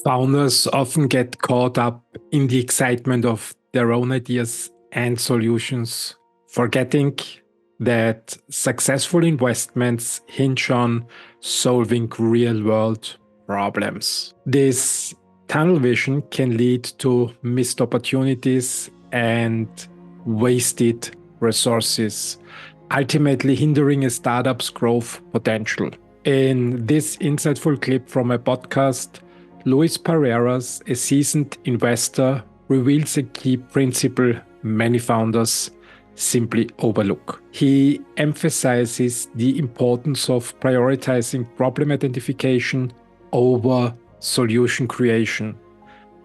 Founders often get caught up in the excitement of their own ideas and solutions, forgetting that successful investments hinge on solving real-world problems. This tunnel vision can lead to missed opportunities and wasted resources, ultimately hindering a startup's growth potential. In this insightful clip from a podcast, Luis Pareras, a seasoned investor, reveals a key principle many founders simply overlook. He emphasizes the importance of prioritizing problem identification over solution creation,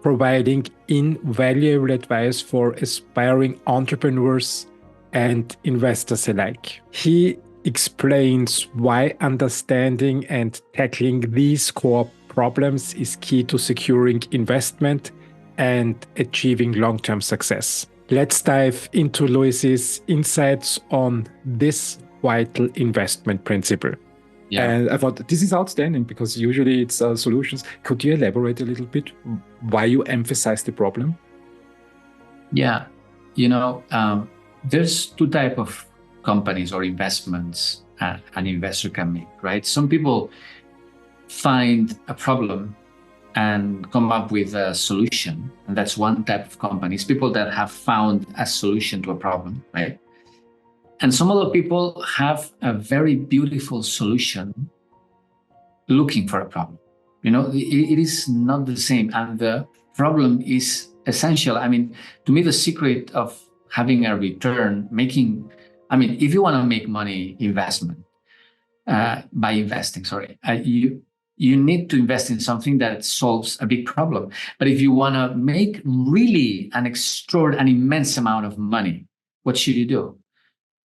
providing invaluable advice for aspiring entrepreneurs and investors alike. He explains why understanding and tackling these core problems is key to securing investment and achieving long-term success. Let's dive into Luis's insights on this vital investment principle. Yeah. And I thought this is outstanding because usually it's solutions. Could you elaborate a little bit why you emphasize the problem? Yeah, there's two types of companies or investments an investor can make, right? Some people find a problem and come up with a solution, and that's one type of companies. People that have found a solution to a problem, right? And some other people have a very beautiful solution looking for a problem. It is not the same, and the problem is essential. To me, the secret of having a return, if you want to make money by investing, you need to invest in something that solves a big problem. But if you want to make really an immense amount of money, what should you do?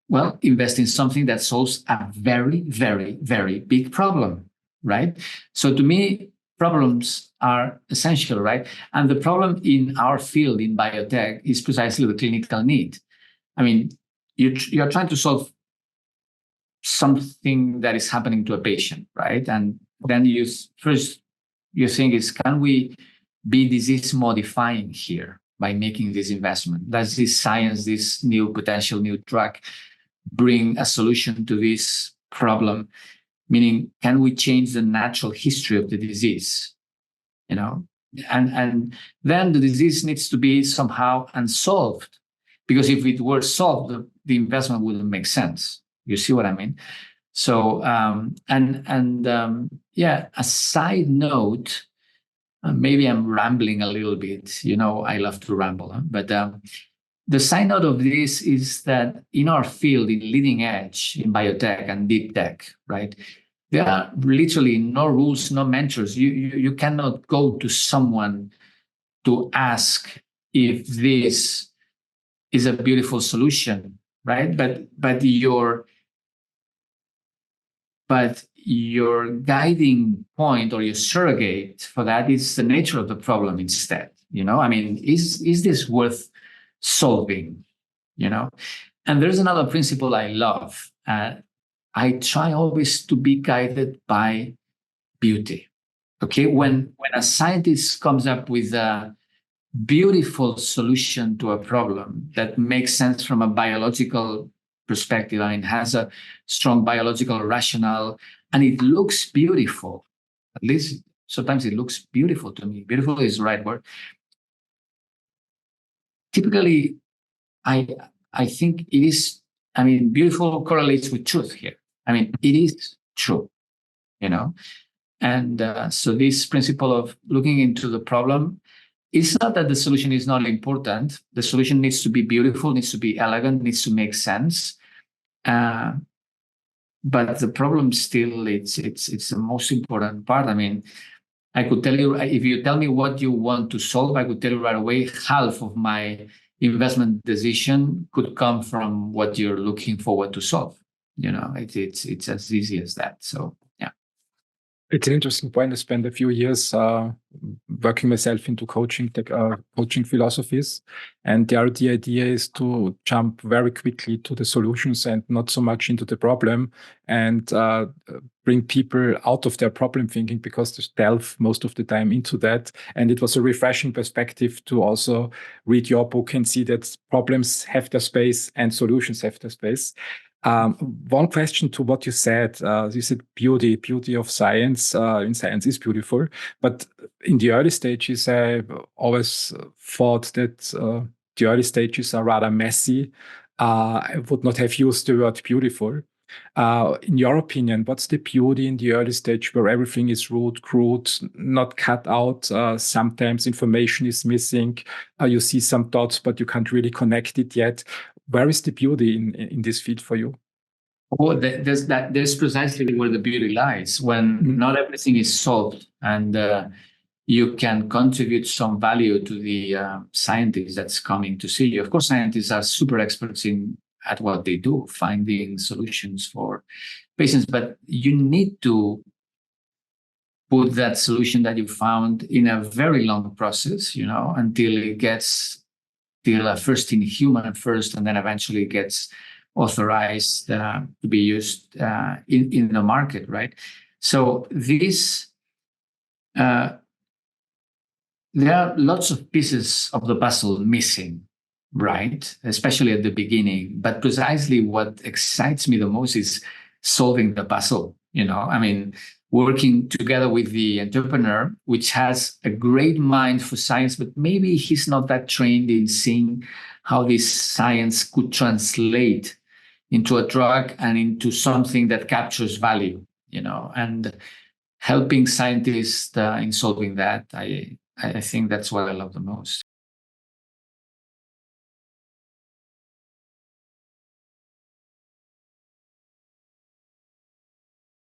Well, invest in something that solves a very, very, very big problem, right? So to me, problems are essential, right? And the problem in our field in biotech is precisely the clinical need. You're trying to solve something that is happening to a patient, right? And then you think is, can we be disease modifying here by making this investment? Does this science, this potential new drug, bring a solution to this problem? Meaning, can we change the natural history of the disease? And then the disease needs to be somehow unsolved, because if it were solved, the investment wouldn't make sense. You see what I mean? So, a side note, maybe I'm rambling a little bit. I love to ramble, but the side note of this is that in our field, in leading edge, in biotech and deep tech, right, there are literally no rules, no mentors. You cannot go to someone to ask if this is a beautiful solution, right? But your guiding point or your surrogate for that is the nature of the problem instead. Is this worth solving? And there's another principle I love. I try always to be guided by beauty. Okay, when a scientist comes up with a beautiful solution to a problem that makes sense from a biological perspective, has a strong biological rationale, and it looks beautiful. At least sometimes it looks beautiful to me. Beautiful is the right word. Typically, I think it is. Beautiful correlates with truth here. It is true, And so this principle of looking into the problem, it's not that the solution is not important. The solution needs to be beautiful, needs to be elegant, needs to make sense. But the problem still, it's the most important part. I could tell you, if you tell me what you want to solve, I could tell you right away, half of my investment decision could come from what you're looking forward to solve. It's as easy as that. So, yeah. It's an interesting point. I spent a few years working myself into coaching philosophies, and there the idea is to jump very quickly to the solutions and not so much into the problem, and bring people out of their problem thinking, because they delve most of the time into that. And it was a refreshing perspective to also read your book and see that problems have their space and solutions have their space. One question to what you said beauty of science. In science is beautiful, but in the early stages, I always thought that the early stages are rather messy. I would not have used the word beautiful. In your opinion, what's the beauty in the early stage where everything is root, crude, not cut out? Sometimes information is missing. You see some dots, but you can't really connect it yet. Where is the beauty in this field for you? Oh, there's precisely where the beauty lies, when not everything is solved, and you can contribute some value to the scientist that's coming to see you. Of course, scientists are super experts at what they do, finding solutions for patients, but you need to put that solution that you found in a very long process, until it gets first in human first, and then eventually gets authorized to be used in the market, right? So this, there are lots of pieces of the puzzle missing, right? Especially at the beginning. But precisely what excites me the most is solving the puzzle, working together with the entrepreneur, which has a great mind for science, but maybe he's not that trained in seeing how this science could translate into a drug and into something that captures value, and helping scientists in solving that. I think that's what I love the most.